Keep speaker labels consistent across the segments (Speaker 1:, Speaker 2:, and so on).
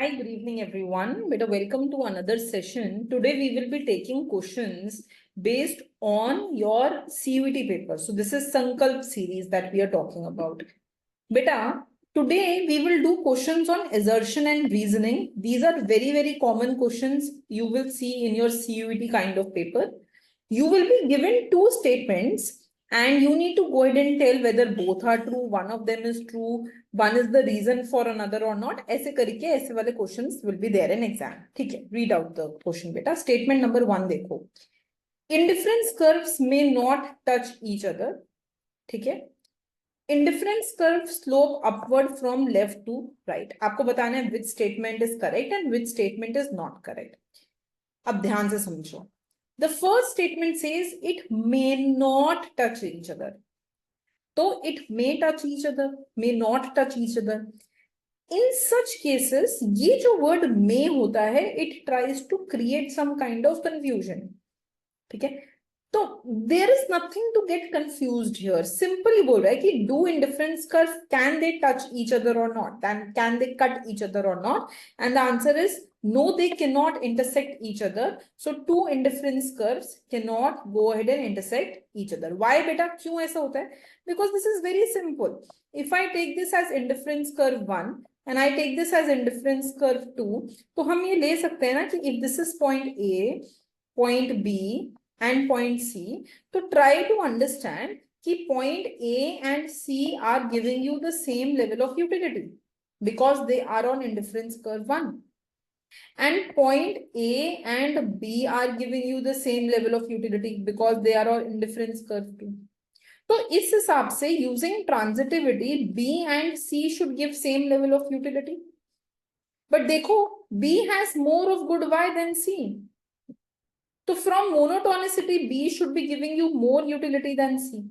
Speaker 1: Hi, good evening, everyone. Beta, welcome to another session. Today, we will be taking questions based on your CUET paper. So, this is Sankalp series that we are talking about. Beta, today we will do questions on assertion and reasoning. These are very, very common questions you will see in your CUET kind of paper. You will be given two statements and you need to go ahead and tell whether both are true, one of them is true, one is the reason for another or not. ऐसे करके ऐसे वाले questions will be there in exam. ठीक है, read out the question बेटा. Statement number 1 देखो. Indifference curves may not touch each other. ठीक है. Indifference curve slope upward from left to right. आपको बताना है which statement is correct and which statement is not correct. अब ध्यान से समझो. The first statement says it may not touch each other. So it may touch each other, may not touch each other. In such cases, ये जो word may होता है, it tries to create some kind of confusion. ठीक है? तो there is nothing to get confused here. Simply बोल रहा है कि do indifference curve, can they touch each other or not? Then can they cut each other or not? And the answer is no, they cannot intersect each other. So two indifference curves cannot go ahead and intersect each other. Why beta? क्यों ऐसा होता है? Because this is very simple. If I take this as indifference curve 1 and I take this as indifference curve 2, तो हम ये ले सकते हैं ना कि if this is point A, point B and point C, to try to understand कि point A and C are giving you the same level of utility because they are on indifference curve 1. And point A and B are giving you the same level of utility because they are on indifference curve 2. तो इस हिसाब से using transitivity B and C should give same level of utility. But देखो B has more of good Y than C. So from monotonicity, B should be giving you more utility than C.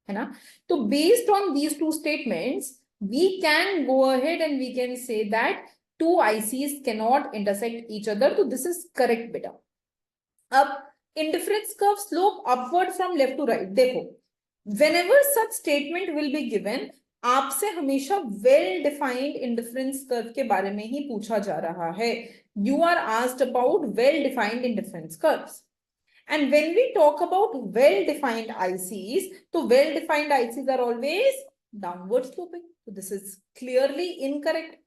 Speaker 1: है ना? So based on these two statements, we can go ahead and we can say that two ICs cannot intersect each other. So this is correct beta. अब indifference curve slope upward from left to right. देखो, whenever such statement will be given, आपसे हमेशा well defined indifference curve के बारे में ही पूछा जा रहा है. You are asked about well-defined indifference curves. And when we talk about well-defined ICs, so well-defined ICs are always downward sloping. So this is clearly incorrect.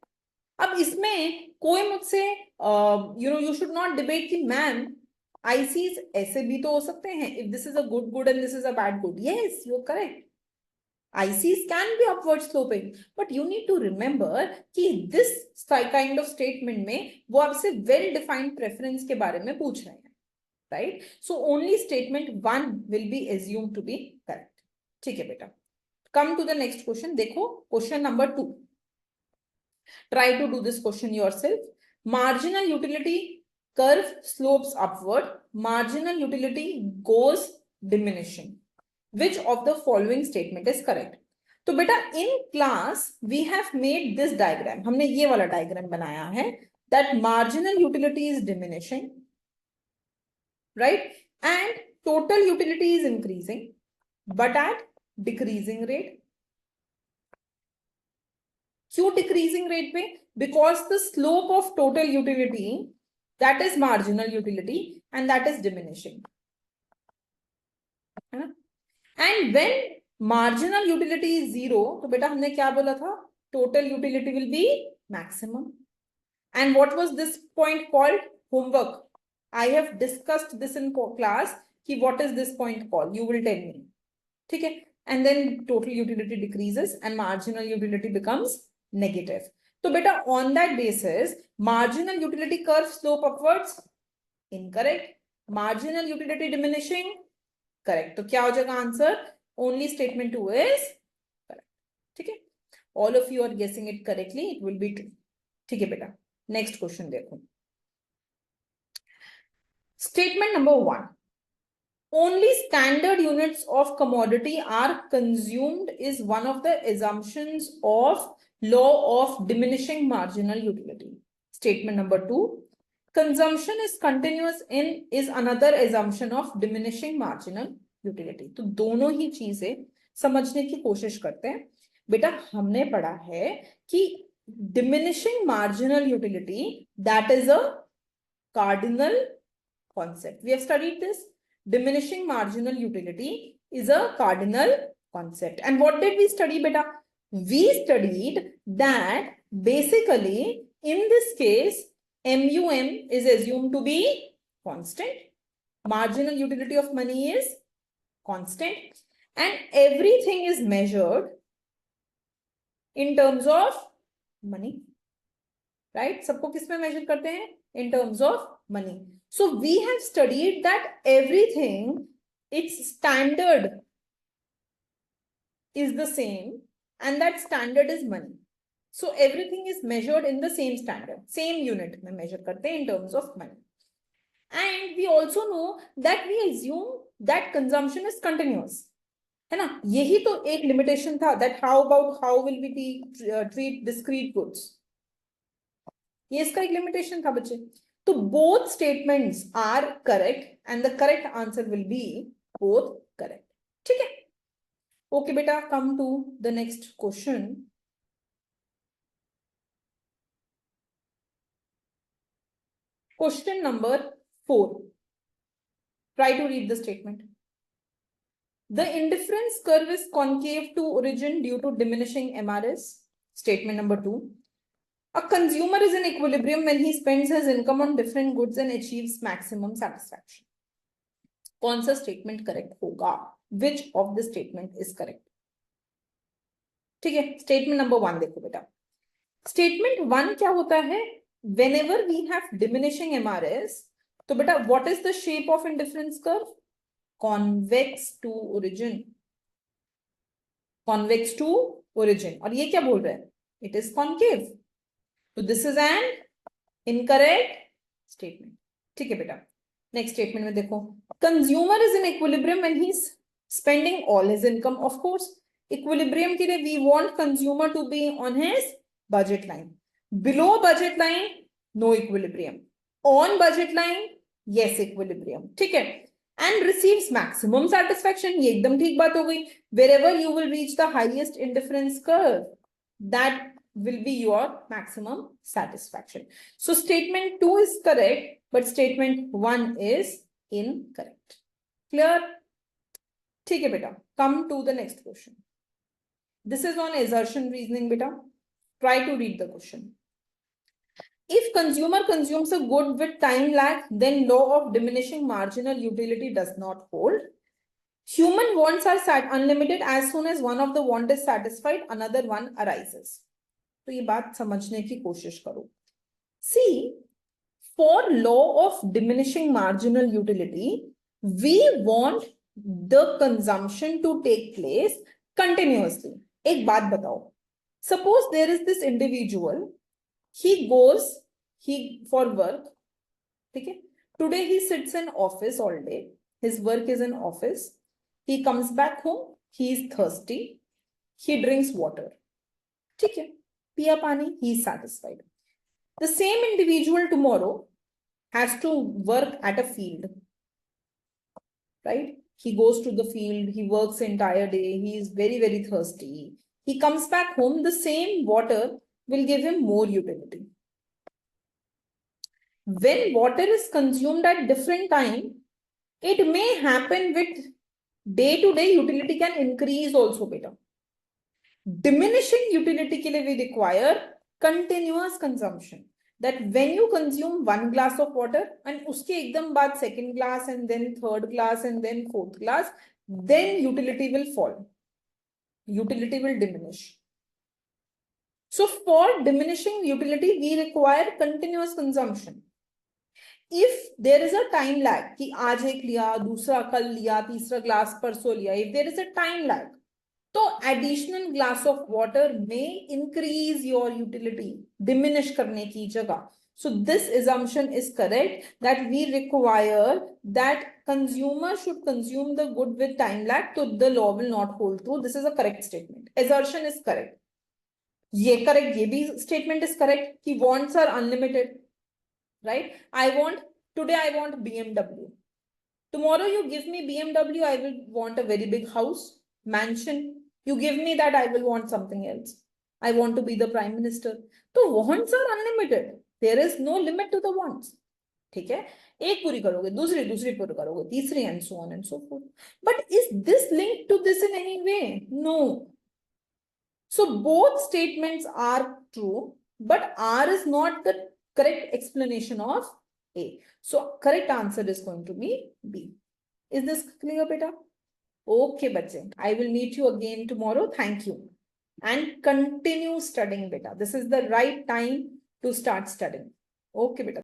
Speaker 1: अब इसमें कोई मुझसे you should not debate कि ma'am ICs ऐसे भी तो हो सकते हैं. If this is a good and this is a bad good. Yes, you're correct. ICs can be upward sloping, but you need to remember कि this kind of statement में वो आपसे well-defined preference के बारे में पूछ रहे हैं, right? So only statement 1 will be assumed to be correct. ठीक है बेटा. Come to the next question. देखो question number 2. Try to do this question yourself. Marginal utility curve slopes upward. Marginal utility goes diminishing. Which of the following statement is correct? तो बेटा in class we have made this diagram. हमने ये वाला diagram बनाया है that marginal utility is diminishing, right? And total utility is increasing, but at decreasing rate. क्यों decreasing rate पे? Because the slope of total utility, that is marginal utility, and that is diminishing. है ना? And when marginal utility is 0, तो बेटा हमने क्या बोला था? Total utility will be maximum. And what was this point called? Homework. I have discussed this in class. कि what is this point called? You will tell me. ठीक है? And then total utility decreases and marginal utility becomes negative. तो बेटा on that basis, marginal utility curve slope upwards? Incorrect. Marginal utility diminishing? Correct. तो क्या हो जाएगा answer? Only statement 2 is correct. ठीक है? All of you are guessing it correctly. It will be true. ठीक है बेटा. Next question देखो. Statement number 1. Only standard units of commodity are consumed is one of the assumptions of law of diminishing marginal utility. Statement number 2. Consumption is continuous in is another assumption of diminishing marginal utility. तो दोनों ही चीजें समझने की कोशिश करते हैं. बेटा हमने पढ़ा है कि diminishing marginal utility, that is a cardinal concept. We have studied this. Diminishing marginal utility is a cardinal concept. And what did we study, beta? We studied that basically in this case, MUM is assumed to be constant. Marginal utility of money is constant. And everything is measured in terms of money. Right? सबको किस में measure करते हैं? In terms of money. So we have studied that everything, its standard is the same, and that standard is money. So everything is measured in the same standard, same unit में measure करते हैं in terms of money. And we also know that we assume that consumption is continuous. है ना? यही तो एक limitation था, that how will we treat discrete goods. ये इसका एक limitation था बच्चे. So both statements are correct and the correct answer will be both correct. ठीक है? Okay, beta, come to the next question. Question number 4. Try to read the statement. The indifference curve is concave to origin due to diminishing MRS. Statement number 2. A consumer is in equilibrium when he spends his income on different goods and achieves maximum satisfaction. कौन सा statement correct होगा? Which of the statement is correct? ठीक है, statement number 1 देखो बेटा. Statement 1 क्या होता है? Whenever we have diminishing MRS, तो बेटा what is the shape of indifference curve? Convex to origin. Convex to origin. और ये क्या बोल रहा है? It is concave. So this is an incorrect statement. ठीक है बेटा. Next statement में देखो. Consumer is in equilibrium when he's spending all his income. Of course, equilibrium के लिए we want consumer to be on his budget line. Below budget line, no equilibrium. On budget line, yes equilibrium. ठीक है. And receives maximum satisfaction. ये एकदम ठीक बात हो गई. Wherever you will reach the highest indifference curve, that will be your maximum satisfaction. So statement 2 is correct, but statement 1 is incorrect. Clear? ठीक है बेटा. Come to the next question. This is on assertion reasoning beta. Try to read the question. If consumer consumes a good with time lag, then law of diminishing marginal utility does not hold. Human wants are unlimited. As soon as one of the want is satisfied, another one arises. तो ये बात समझने की कोशिश करो. See, for law of diminishing marginal utility, we want the consumption to take place continuously. एक बात बताओ. Suppose there is this individual, he goes for work. ठीक है? Today he sits in office all day. His work is in office. He comes back home. He is thirsty. He drinks water. ठीक है? Piya pani, he is satisfied. The same individual tomorrow has to work at a field. Right? He goes to the field. He works the entire day. He is very, very thirsty. He comes back home. The same water will give him more utility. When water is consumed at different time, it may happen with day-to-day utility can increase also better. Diminishing utility के लिए we require continuous consumption. That when you consume 1 glass of water and उसके एकदम बाद second glass and then third glass and then fourth glass, then utility will fall. Utility will diminish. So for diminishing utility, we require continuous consumption. If there is a time lag, कि आज एक लिया, दूसरा कल लिया, तीसरा glass परसों लिया, if there is a time lag, तो additional glass of water may increase your utility, diminish करने की जगह. So this assumption is correct that we require that consumer should consume the good with time lag, so the law will not hold true. This is a correct statement. Assertion is correct. ये correct, ये भी statement is correct कि wants are unlimited, right? Today I want BMW. Tomorrow you give me BMW, I will want a very big house, mansion. You give me that, I will want something else. I want to be the prime minister. तो wants are unlimited. There is no limit to the wants. ठीक है, एक पूरी करोगे, दूसरी पूरी करोगे, तीसरी, and so on and so forth. But is this linked to this in any way? No. So both statements are true, but R is not the correct explanation of A. So correct answer is going to be B. Is this clear, beta? Okay, bache. I will meet you again tomorrow. Thank you. And continue studying, beta. This is the right time to start studying. Okay, beta.